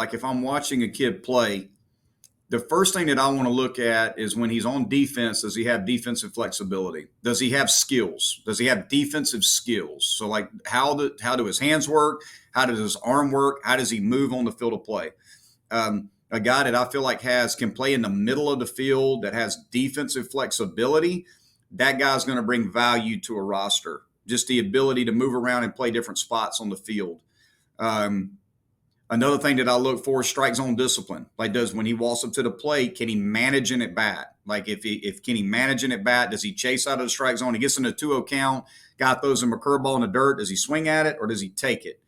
Like if I'm watching a kid play, the first thing that I want to look at is when he's on defense, does he have defensive flexibility? Does he have skills? Does he have defensive skills? So like how do his hands work? How does his arm work? How does he move on the field of play? A guy that I feel like can play in the middle of the field, that has defensive flexibility, that guy's going to bring value to a roster. Just the ability to move around and play different spots on the field. Um, Another thing that I look for is strike zone discipline. Like, does when he walks up to the plate, can he manage an at bat? Like, if can he manage an at bat? Does he chase out of the strike zone? He gets in a 2-0 count. Guy throws him a curveball in the dirt. Does he swing at it or does he take it?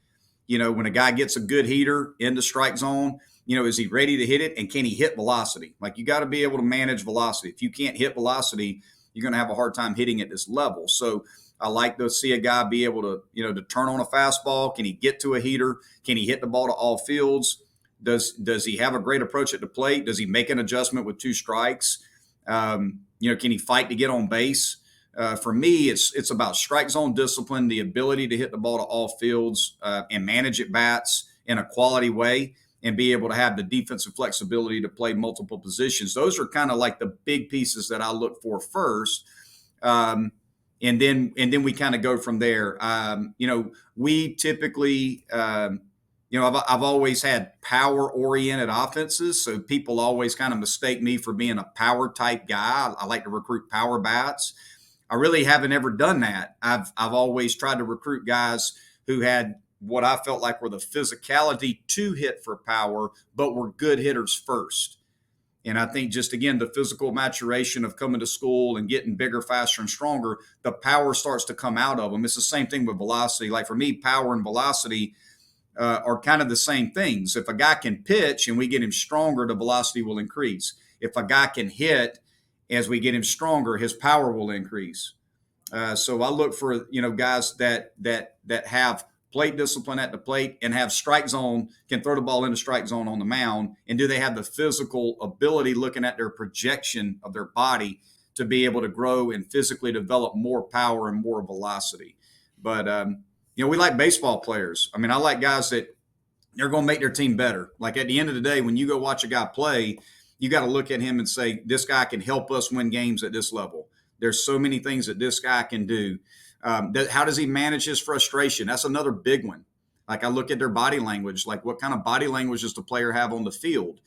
When a guy gets a good heater in the strike zone, is he ready to hit it? And can he hit velocity? Like, you got to be able to manage velocity. If you can't hit velocity, you're going to have a hard time hitting at this level. So I like to see a guy be able to turn on a fastball. Can he get to a heater? Can he hit the ball to all fields? Does he have a great approach at the plate? Does he make an adjustment with two strikes? Can he fight to get on base? For me, it's about strike zone discipline, the ability to hit the ball to all fields and manage at bats in a quality way, and be able to have the defensive flexibility to play multiple positions. Those are kind of like the big pieces that I look for first. And then we kind of go from there. We typically, I've always had power-oriented offenses, so people always kind of mistake me for being a power-type guy. I like to recruit power bats. I really haven't ever done that. I've always tried to recruit guys who had what I felt like were the physicality to hit for power, but were good hitters first. And I think just, again, the physical maturation of coming to school and getting bigger, faster, and stronger, the power starts to come out of them. It's the same thing with velocity. Like for me, power and velocity are kind of the same things. If a guy can pitch and we get him stronger, the velocity will increase. If a guy can hit, as we get him stronger, his power will increase. So I look for, guys that have plate discipline at the plate and have strike zone, can throw the ball in the strike zone on the mound. And do they have the physical ability, looking at their projection of their body, to be able to grow and physically develop more power and more velocity? But, we like baseball players. I mean, I like guys that they're going to make their team better. Like at the end of the day, when you go watch a guy play, you got to look at him and say, this guy can help us win games at this level. There's so many things that this guy can do. How does he manage his frustration? That's another big one. Like I look at their body language, like what kind of body language does the player have on the field?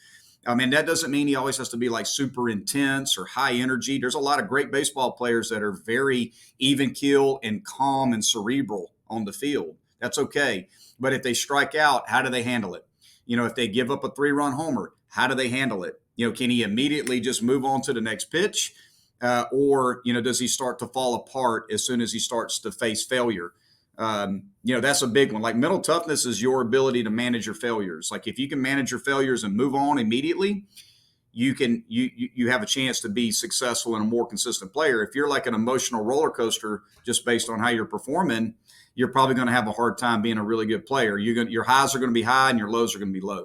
I mean, that doesn't mean he always has to be like super intense or high energy. There's a lot of great baseball players that are very even keel and calm and cerebral on the field. That's okay. But if they strike out, how do they handle it? If they give up a 3-run homer, how do they handle it? Can he immediately just move on to the next pitch? Or does he start to fall apart as soon as he starts to face failure? That's a big one. Like mental toughness is your ability to manage your failures. Like if you can manage your failures and move on immediately, you have a chance to be successful and a more consistent player. If you're like an emotional roller coaster just based on how you're performing, you're probably going to have a hard time being a really good player. Your highs are going to be high and your lows are going to be low.